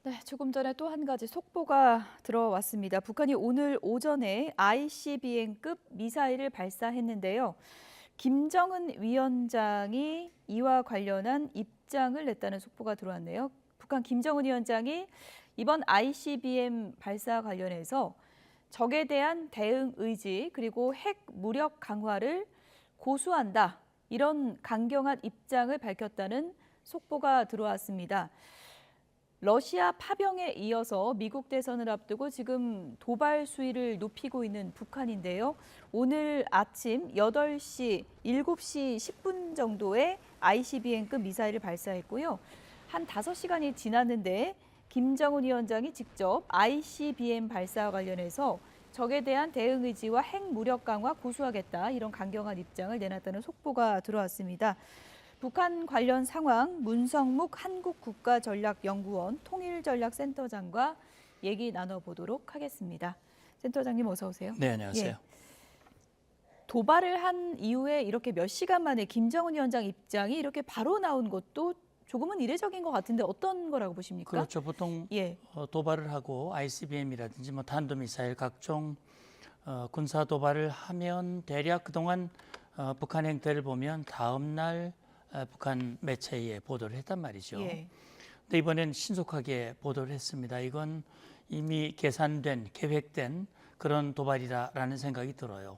네, 조금 전에 또 한 가지 속보가 들어왔습니다. 북한이 오늘 오전에 ICBM급 미사일을 발사했는데요. 김정은 위원장이 이와 관련한 입장을 냈다는 속보가 들어왔네요. 북한 김정은 위원장이 이번 ICBM 발사 관련해서 적에 대한 대응 의지 그리고 핵 무력 강화를 고수한다. 이런 강경한 입장을 밝혔다는 속보가 들어왔습니다. 러시아 파병에 이어서 미국 대선을 앞두고 지금 도발 수위를 높이고 있는 북한인데요. 오늘 아침 8시, 7시 10분 정도에 ICBM급 미사일을 발사했고요. 한 5시간이 지났는데 김정은 위원장이 직접 ICBM 발사와 관련해서 적에 대한 대응 의지와 핵 무력 강화 고수하겠다 이런 강경한 입장을 내놨다는 속보가 들어왔습니다. 북한 관련 상황 문성묵 한국국가전략연구원 통일전략센터장과 얘기 나눠보도록 하겠습니다. 센터장님 어서 오세요. 네, 안녕하세요. 예. 도발을 한 이후에 이렇게 몇 시간 만에 김정은 위원장 입장이 이렇게 바로 나온 것도 조금은 이례적인 것 같은데 어떤 거라고 보십니까? 그렇죠. 보통 예. 도발을 하고 ICBM이라든지 뭐 탄도미사일 각종 군사 도발을 하면 대략 그동안 북한 행태를 보면 다음 날 북한 매체에 보도를 했단 말이죠. 예. 근데 이번엔 신속하게 보도를 했습니다. 이건 이미 계산된, 계획된 그런 도발이라는 생각이 들어요.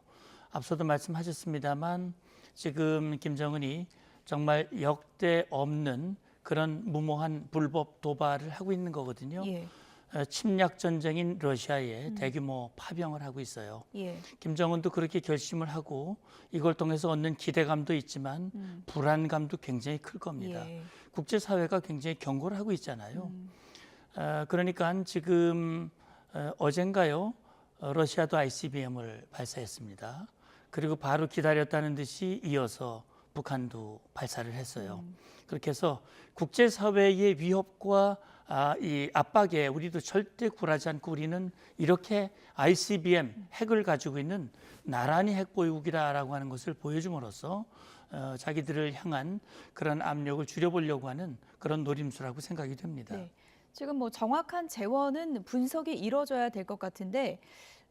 앞서도 말씀하셨습니다만 지금 김정은이 정말 역대 없는 그런 무모한 불법 도발을 하고 있는 거거든요. 예. 침략 전쟁인 러시아에 대규모 파병을 하고 있어요. 예. 김정은도 그렇게 결심을 하고 이걸 통해서 얻는 기대감도 있지만 불안감도 굉장히 클 겁니다. 예. 국제사회가 굉장히 경고를 하고 있잖아요. 그러니까 지금 어젠가요 러시아도 ICBM을 발사했습니다. 그리고 바로 기다렸다는 듯이 이어서 북한도 발사를 했어요. 그렇게 해서 국제사회의 위협과 이 압박에 우리도 절대 굴하지 않고 우리는 이렇게 ICBM 핵을 가지고 있는 나란히 핵보유국이라고 하는 것을 보여줌으로써 자기들을 향한 그런 압력을 줄여보려고 하는 그런 노림수라고 생각이 됩니다. 네. 지금 뭐 정확한 재원은 분석이 이루어져야 될 것 같은데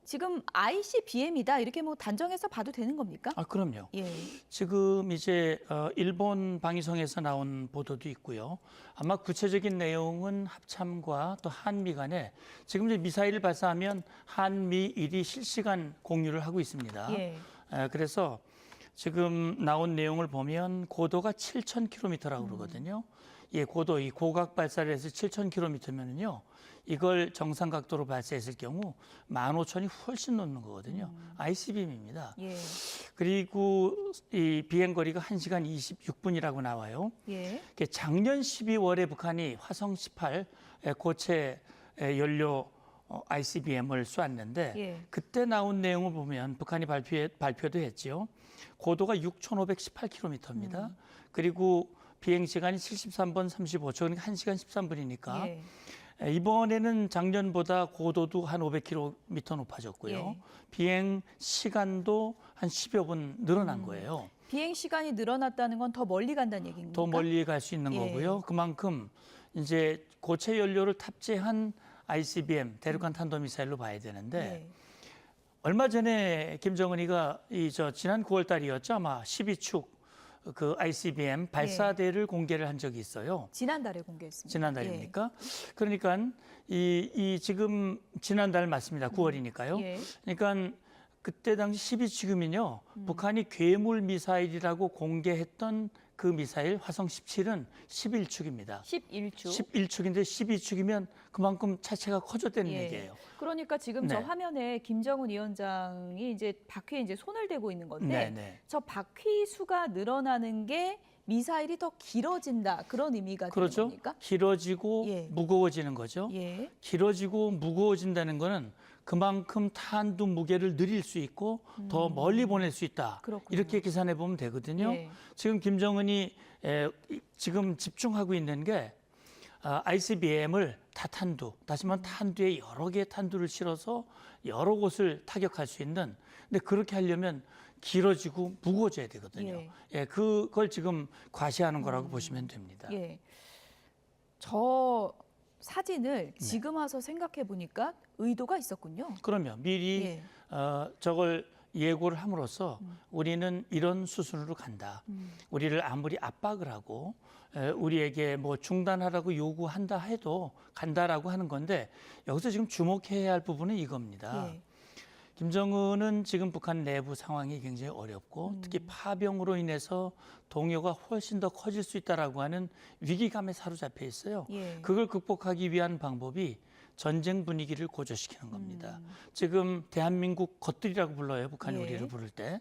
지금 ICBM이다 이렇게 뭐 단정해서 봐도 되는 겁니까? 그럼요. 예. 지금 이제 일본 방위성에서 나온 보도도 있고요. 아마 구체적인 내용은 합참과 또 한미 간에 지금 이제 미사일을 발사하면 한미일이 실시간 공유를 하고 있습니다. 예. 그래서 지금 나온 내용을 보면 고도가 7,000km라고 그러거든요. 이 고도, 이 고각 발사를 해서 7,000km면은요. 이걸 정상 각도로 발사했을 경우 15,000이 훨씬 넘는 거거든요. ICBM입니다. 예. 그리고 이 비행 거리가 1시간 26분이라고 나와요. 예. 작년 12월에 북한이 화성 18 고체 연료 ICBM을 쏘았는데 예. 그때 나온 내용을 보면 북한이 발표도 했죠. 고도가 6,518km입니다. 그리고 비행 시간이 73분 35초, 그러니까 1시간 13분이니까 예. 이번에는 작년보다 고도도 한 500km 높아졌고요. 예. 비행 시간도 한 10여 분 늘어난 거예요. 비행 시간이 늘어났다는 건 더 멀리 간다는 얘기입니까? 더 멀리 갈 수 있는 예. 거고요. 그만큼 이제 고체 연료를 탑재한 ICBM 대륙간 탄도미사일로 봐야 되는데 예. 얼마 전에 김정은이가 지난 9월 달이었죠. 아마 12축 그 ICBM 발사대를 공개를 한 적이 있어요. 지난달에 공개했습니다. 지난달입니까? 그러니까 이 지금 지난달 맞습니다. 9월이니까요. 예. 그러니까 그때 당시 12축이면요. 북한이 괴물 미사일이라고 공개했던 그 미사일 화성 17은 11축입니다. 11주. 11축인데 12축이면 그만큼 차체가 커졌다는 예. 얘기예요. 그러니까 지금 저 네. 화면에 김정은 위원장이 이제 바퀴에 이제 손을 대고 있는 건데 네. 저 바퀴 수가 늘어나는 게 미사일이 더 길어진다 그런 의미가 되는 그렇죠. 겁니까? 길어지고 예. 무거워지는 거죠. 예. 길어지고 무거워진다는 거는 그만큼 탄두 무게를 늘릴 수 있고 더 멀리 보낼 수 있다. 그렇군요. 이렇게 계산해 보면 되거든요. 예. 지금 김정은이 지금 집중하고 있는 게 ICBM을 다탄두, 다시 말하면 탄두에 여러 개의 탄두를 실어서 여러 곳을 타격할 수 있는. 근데 그렇게 하려면 길어지고 무거워져야 되거든요. 예, 그걸 지금 과시하는 거라고 보시면 됩니다. 예. 저 사진을 지금 와서 생각해 보니까 의도가 있었군요. 그러면 미리 예. 저걸 예고를 함으로써 우리는 이런 수순으로 간다. 우리를 아무리 압박을 하고 우리에게 뭐 중단하라고 요구한다 해도 간다라고 하는 건데 여기서 지금 주목해야 할 부분은 이겁니다. 예. 김정은은 지금 북한 내부 상황이 굉장히 어렵고 특히 파병으로 인해서 동요가 훨씬 더 커질 수 있다라고 하는 위기감에 사로잡혀 있어요. 예. 그걸 극복하기 위한 방법이 전쟁 분위기를 고조시키는 겁니다. 지금 대한민국 것들이라고 불러요. 북한이 예. 우리를 부를 때.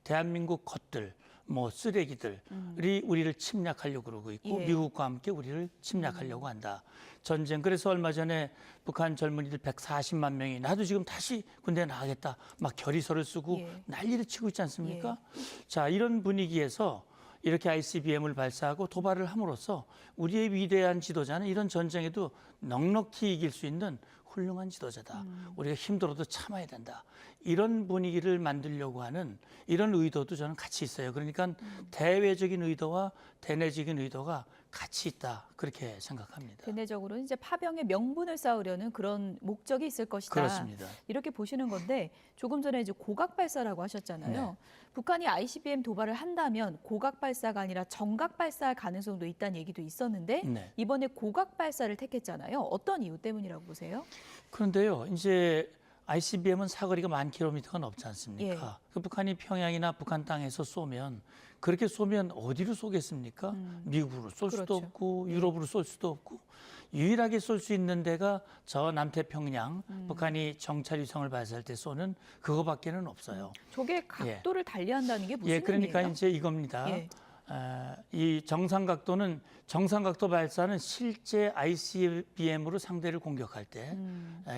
대한민국 것들, 뭐 쓰레기들이 우리를 침략하려고 그러고 있고 예. 미국과 함께 우리를 침략하려고 한다. 전쟁. 그래서 얼마 전에 북한 젊은이들 140만 명이 나도 지금 다시 군대에 나가겠다. 막 결의서를 쓰고 예. 난리를 치고 있지 않습니까? 자, 이런 분위기에서 이렇게 ICBM을 발사하고 도발을 함으로써 우리의 위대한 지도자는 이런 전쟁에도 넉넉히 이길 수 있는 훌륭한 지도자다. 우리가 힘들어도 참아야 된다. 이런 분위기를 만들려고 하는 이런 의도도 저는 같이 있어요. 그러니까 대외적인 의도와 대내적인 의도가 같이 있다. 그렇게 생각합니다. 대내적으로는 이제 파병의 명분을 쌓으려는 그런 목적이 있을 것이다. 그렇습니다. 이렇게 보시는 건데 조금 전에 이제 고각 발사라고 하셨잖아요. 네. 북한이 ICBM 도발을 한다면 고각 발사가 아니라 정각 발사할 가능성도 있다는 얘기도 있었는데 네. 이번에 고각 발사를 택했잖아요. 어떤 이유 때문이라고 보세요? 그런데요, 이제 ICBM은 사거리가 10,000km가 넘지 않습니까? 예. 그 북한이 평양이나 북한 땅에서 쏘면 그렇게 쏘면 어디로 쏘겠습니까? 미국으로 쏠 수도 그렇죠. 없고 유럽으로 쏠 수도 없고 유일하게 쏠 수 있는 데가 저 남태평양 북한이 정찰위성을 발사할 때 쏘는 그거밖에는 없어요. 저게 각도를 달리한다는 게 무슨 예, 그러니까 의미예요? 이제 이겁니다. 예. 이 정상각도는 정상각도 발사는 실제 ICBM으로 상대를 공격할 때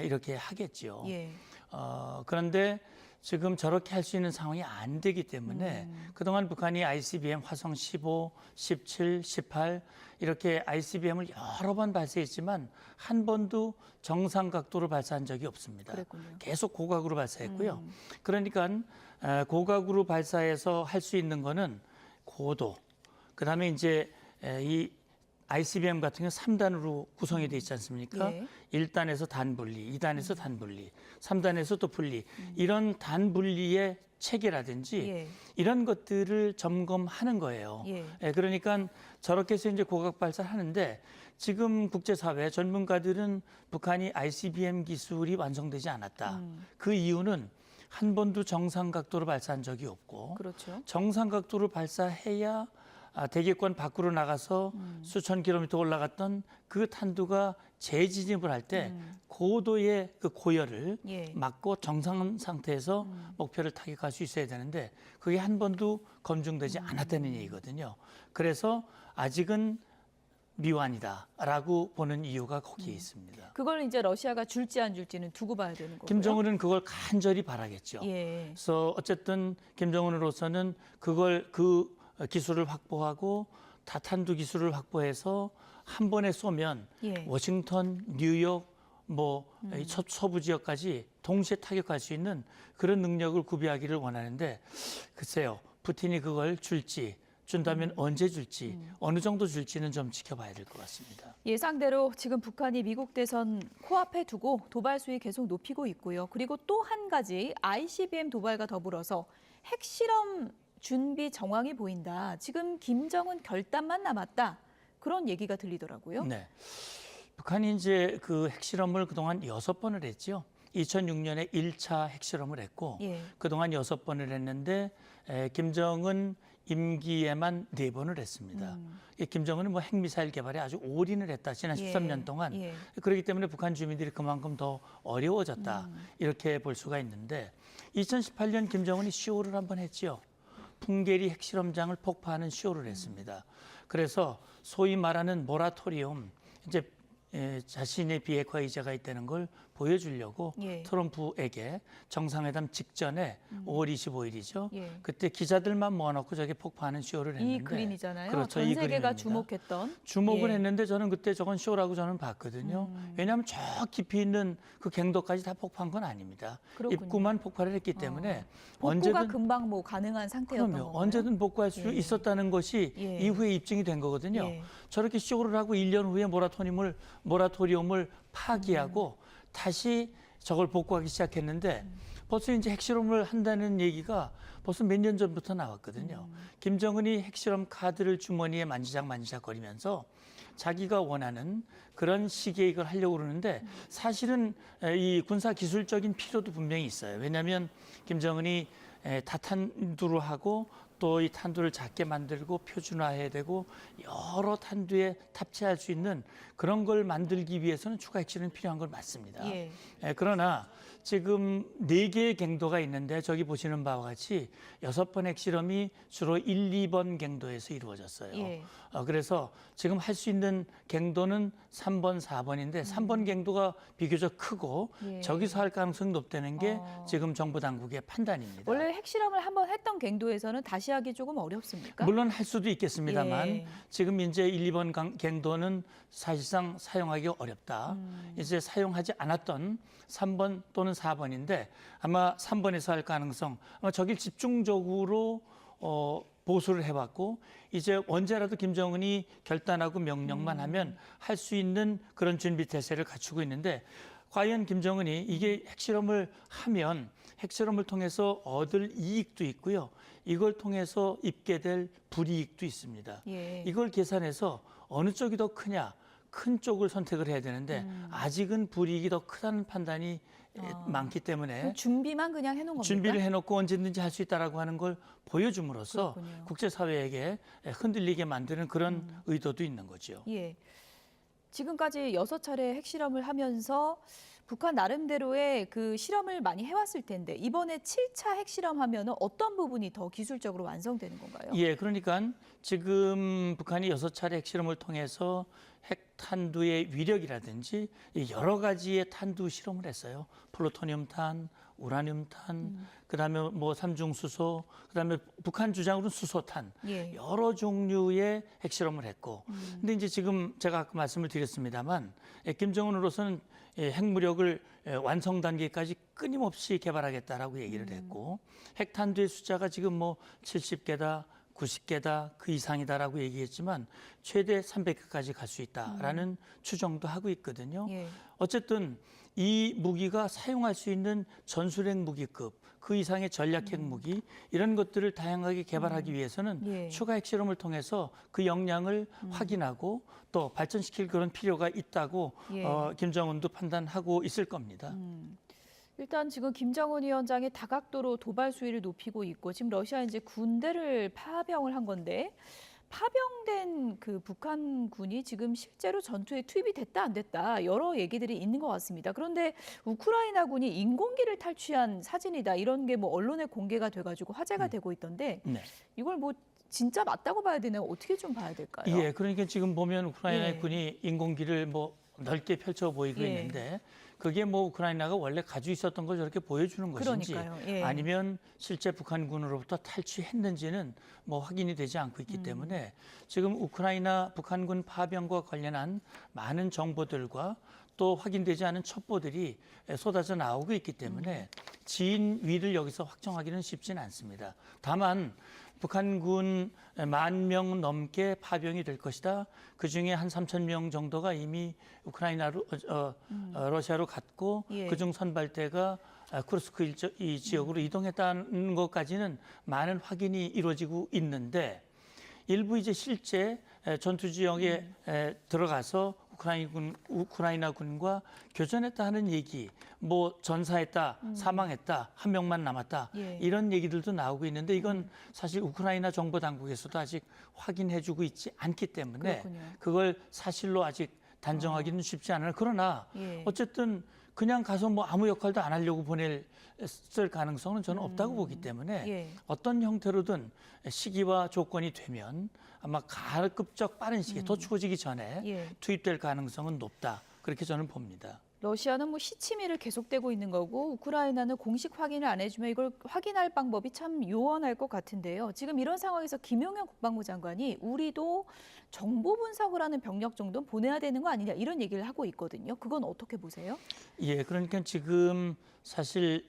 이렇게 하겠지요. 예. 그런데 지금 저렇게 할 수 있는 상황이 안 되기 때문에 그동안 북한이 ICBM 화성 15, 17, 18 이렇게 ICBM을 여러 번 발사했지만 한 번도 정상 각도로 발사한 적이 없습니다. 그랬군요. 계속 고각으로 발사했고요. 그러니까 고각으로 발사해서 할 수 있는 거는 고도, 그다음에 이제 이 ICBM 같은 경우 3단으로 구성이 되어 있지 않습니까? 예. 1단에서 단분리, 2단에서 단분리, 3단에서 또 분리. 이런 단분리의 체계라든지 예. 이런 것들을 점검하는 거예요. 예. 그러니까 저렇게 해서 이제 고각 발사를 하는데 지금 국제사회 전문가들은 북한이 ICBM 기술이 완성되지 않았다. 그 이유는 한 번도 정상 각도로 발사한 적이 없고 그렇죠. 정상 각도로 발사해야 대기권 밖으로 나가서 수천 킬로미터 올라갔던 그 탄두가 재진입을 할 때 고도의 그 고열을 예. 막고 정상 상태에서 목표를 타격할 수 있어야 되는데 그게 한 번도 검증되지 않았다는 얘기거든요. 그래서 아직은 미완이다라고 보는 이유가 거기에 있습니다. 그걸 이제 러시아가 줄지 안 줄지는 두고 봐야 되는 거고요. 김정은은 그걸 간절히 바라겠죠. 예. 그래서 어쨌든 김정은으로서는 그걸 그 기술을 확보하고 다탄두 기술을 확보해서 한 번에 쏘면 예. 워싱턴, 뉴욕, 뭐 서부 지역까지 동시에 타격할 수 있는 그런 능력을 구비하기를 원하는데 글쎄요, 푸틴이 그걸 줄지 준다면 언제 줄지 어느 정도 줄지는 좀 지켜봐야 될 것 같습니다. 예상대로 지금 북한이 미국 대선 코앞에 두고 도발 수위 계속 높이고 있고요. 그리고 또 한 가지 ICBM 도발과 더불어서 핵실험 준비 정황이 보인다. 지금 김정은 결단만 남았다. 그런 얘기가 들리더라고요. 네, 북한이 이제 그 핵실험을 그동안 6번을 했죠. 2006년에 1차 핵실험을 했고 예. 그동안 6번을 했는데 김정은 임기에만 4번을 했습니다. 김정은은 뭐 핵미사일 개발에 아주 올인을 했다. 지난 예. 13년 동안. 예. 그렇기 때문에 북한 주민들이 그만큼 더 어려워졌다. 이렇게 볼 수가 있는데 2018년 김정은이 쇼를 한번 했지요. 풍계리 핵실험장을 폭파하는 쇼를 했습니다. 그래서 소위 말하는 모라토리움, 이제 자신의 비핵화 의지가 있다는 걸 보여주려고 예. 트럼프에게 정상회담 직전에 5월 25일이죠. 예. 그때 기자들만 모아놓고 저게 폭파하는 쇼를 했는데 이 그림이잖아요. 그렇죠, 전 이 세계가 그림입니다. 주목했던. 주목을 예. 했는데 저는 그때 저건 쇼라고 저는 봤거든요. 왜냐하면 저 깊이 있는 그 갱도까지 다 폭파한 건 아닙니다. 그렇군요. 입구만 폭발을 했기 때문에 복구가 금방 뭐 가능한 상태였던 그럼요. 건가요? 언제든 복구할 수 예. 있었다는 것이 예. 이후에 입증이 된 거거든요. 예. 저렇게 쇼를 하고 1년 후에 모라토리움을 모라토리움을 파기하고 다시 저걸 복구하기 시작했는데 벌써 이제 핵실험을 한다는 얘기가 벌써 몇 년 전부터 나왔거든요. 김정은이 핵실험 카드를 주머니에 만지작 거리면서 자기가 원하는 그런 시기에 이걸 하려고 그러는데 사실은 이 군사 기술적인 필요도 분명히 있어요. 왜냐하면 김정은이 다탄두로 하고 또 이 탄두를 작게 만들고 표준화해야 되고 여러 탄두에 탑재할 수 있는 그런 걸 만들기 위해서는 추가 핵실험이 필요한 건 맞습니다. 예. 그러나 지금 4개의 갱도가 있는데 저기 보시는 바와 같이 6번 핵실험이 주로 1, 2번 갱도에서 이루어졌어요. 예. 그래서 지금 할 수 있는 갱도는 3번, 4번인데 3번 갱도가 비교적 크고 예. 저기서 할 가능성이 높다는 게 지금 정부 당국의 판단입니다. 원래 핵실험을 한번 했던 갱도에서는 다시 하기 조금 어렵습니까? 물론 할 수도 있겠습니다만 예. 지금 이제 1, 2번 갱도는 사실상 사용하기 어렵다. 이제 사용하지 않았던 3번 또는 4번인데 아마 3번에서 할 가능성 아마 저길 집중적으로 보수를 해왔고 이제 언제라도 김정은이 결단하고 명령만 하면 할 수 있는 그런 준비 태세를 갖추고 있는데 과연 김정은이 이게 핵실험을 하면 핵실험을 통해서 얻을 이익도 있고요. 이걸 통해서 입게 될 불이익도 있습니다. 예. 이걸 계산해서 어느 쪽이 더 크냐, 큰 쪽을 선택을 해야 되는데 아직은 불이익이 더 크다는 판단이 많기 때문에 그럼 준비만 그냥 해놓은 겁니까? 준비를 해놓고 언제든지 할 수 있다라고 하는 걸 보여줌으로써 그렇군요. 국제사회에게 흔들리게 만드는 그런 의도도 있는 거죠. 예. 지금까지 6차례 핵실험을 하면서 북한 나름대로의 그 실험을 많이 해왔을 텐데 이번에 7차 핵실험하면 어떤 부분이 더 기술적으로 완성되는 건가요? 예, 그러니까 지금 북한이 6차례 핵실험을 통해서 핵탄두의 위력이라든지 여러 가지의 탄두 실험을 했어요. 플루토늄탄, 우라늄탄, 그다음에 뭐 삼중수소, 그다음에 북한 주장으로는 수소탄 예. 여러 종류의 핵실험을 했고, 근데 이제 지금 제가 아까 말씀을 드렸습니다만 김정은으로서는 핵무력을 완성 단계까지 끊임없이 개발하겠다라고 얘기를 했고, 핵탄두의 숫자가 지금 뭐 70개다. 90개다 그 이상이다라고 얘기했지만 최대 300개까지 갈 수 있다라는 추정도 하고 있거든요. 예. 어쨌든 이 무기가 사용할 수 있는 전술핵 무기급 그 이상의 전략핵 무기 이런 것들을 다양하게 개발하기 위해서는 예. 추가 핵실험을 통해서 그 역량을 확인하고 또 발전시킬 그런 필요가 있다고 예. 김정은도 판단하고 있을 겁니다. 일단 지금 김정은 위원장이 다각도로 도발 수위를 높이고 있고 지금 러시아 이제 군대를 파병을 한 건데 파병된 그 북한군이 지금 실제로 전투에 투입이 됐다 안 됐다 여러 얘기들이 있는 것 같습니다. 그런데 우크라이나군이 인공기를 탈취한 사진이다 이런 게 뭐 언론에 공개가 돼가지고 화제가 되고 있던데 네. 이걸 뭐 진짜 맞다고 봐야 되나요? 어떻게 좀 봐야 될까요? 예, 그러니까 지금 보면 우크라이나 예. 군이 인공기를 뭐 넓게 펼쳐 보이고 예. 있는데 그게 뭐 우크라이나가 원래 가지고 있었던 걸 저렇게 보여주는 것인지 그러니까요. 예. 아니면 실제 북한군으로부터 탈취했는지는 뭐 확인이 되지 않고 있기 때문에 지금 우크라이나 북한군 파병과 관련한 많은 정보들과 또 확인되지 않은 첩보들이 쏟아져 나오고 있기 때문에 진위를 여기서 확정하기는 쉽지는 않습니다. 다만 북한군 10,000명 넘게 파병이 될 것이다. 그중에 한 3,000명 정도가 이미 우크라이나로 러시아로 갔고 예. 그중 선발대가 쿠르스크 이 지역으로 이동했다는 것까지는 많은 확인이 이루어지고 있는데 일부 이제 실제 전투 지역에 들어가서 우크라이나군과 교전했다 하는 얘기, 뭐 전사했다, 사망했다, 한 명만 남았다 예. 이런 얘기들도 나오고 있는데 이건 사실 우크라이나 정보 당국에서도 아직 확인해주고 있지 않기 때문에 그렇군요. 그걸 사실로 아직 단정하기는 쉽지 않아요. 그러나 예. 어쨌든 그냥 가서 뭐 아무 역할도 안 하려고 보냈을 가능성은 저는 없다고 보기 때문에 예. 어떤 형태로든 시기와 조건이 되면 아마 가급적 빠른 시기에 더 추워지기 전에 예. 투입될 가능성은 높다. 그렇게 저는 봅니다. 러시아는 뭐 시치미를 계속되고 있는 거고 우크라이나는 공식 확인을 안 해주면 이걸 확인할 방법이 참 요원할 것 같은데요. 지금 이런 상황에서 김용현 국방부 장관이 우리도 정보 분석을 하는 병력 정도는 보내야 되는 거 아니냐 이런 얘기를 하고 있거든요. 그건 어떻게 보세요? 예, 그러니까 지금 사실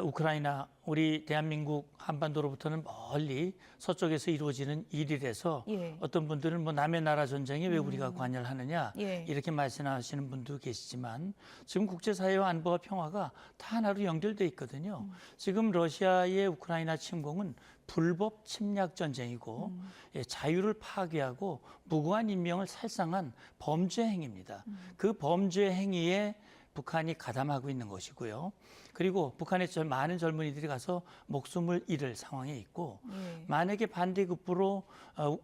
우크라이나 우리 대한민국 한반도로부터는 멀리 서쪽에서 이루어지는 일이라서 예. 어떤 분들은 뭐 남의 나라 전쟁에 왜 우리가 관여를 하느냐 예. 이렇게 말씀하시는 분도 계시지만 지금 국제사회와 안보와 평화가 다 하나로 연결돼 있거든요. 지금 러시아의 우크라이나 침공은 불법 침략 전쟁이고 예, 자유를 파괴하고 무고한 인명을 살상한 범죄 행위입니다. 그 범죄 행위에 북한이 가담하고 있는 것이고요. 그리고 북한의 많은 젊은이들이 가서 목숨을 잃을 상황에 있고 예. 만약에 반대급부로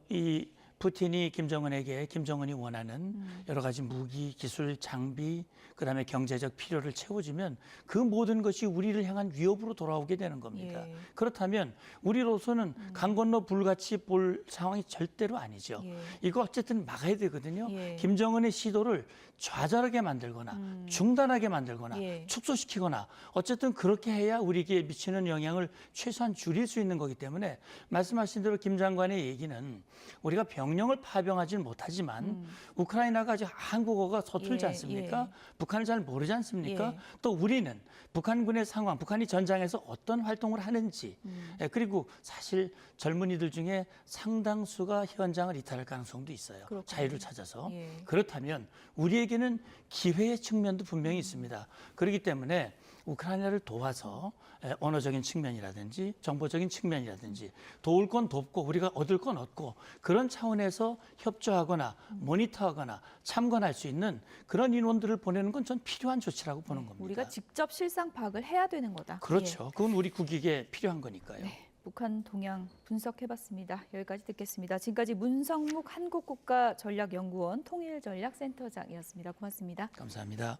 이 푸틴이 김정은이 원하는 여러 가지 무기, 기술, 장비, 그다음에 경제적 필요를 채워주면 그 모든 것이 우리를 향한 위협으로 돌아오게 되는 겁니다. 예. 그렇다면 우리로서는 강 건너 불같이 볼 상황이 절대로 아니죠. 예. 이거 어쨌든 막아야 되거든요. 예. 김정은의 시도를 좌절하게 만들거나 중단하게 만들거나 예. 축소시키거나 어쨌든 그렇게 해야 우리에게 미치는 영향을 최소한 줄일 수 있는 거기 때문에 말씀하신 대로 김 장관의 얘기는 우리가 병력을 파병하지는 못하지만 우크라이나가 아직 한국어가 서툴지 예, 않습니까? 예. 북한을 잘 모르지 않습니까? 예. 또 우리는 북한군의 상황, 북한이 전장에서 어떤 활동을 하는지 예, 그리고 사실 젊은이들 중에 상당수가 현장을 이탈할 가능성도 있어요. 그렇군요. 자유를 찾아서. 예. 그렇다면 우리에게는 기회의 측면도 분명히 있습니다. 그렇기 때문에 우크라이나를 도와서 언어적인 측면이라든지 정보적인 측면이라든지 도울 건 돕고 우리가 얻을 건 얻고 그런 차원에서 협조하거나 모니터하거나 참관할 수 있는 그런 인원들을 보내는 건 전 필요한 조치라고 보는 겁니다. 우리가 직접 실상 파악을 해야 되는 거다. 그렇죠. 그건 우리 국익에 필요한 거니까요. 북한 동향 분석해봤습니다. 여기까지 듣겠습니다. 지금까지 문성묵 한국국가전략연구원 통일전략센터장이었습니다. 고맙습니다. 감사합니다.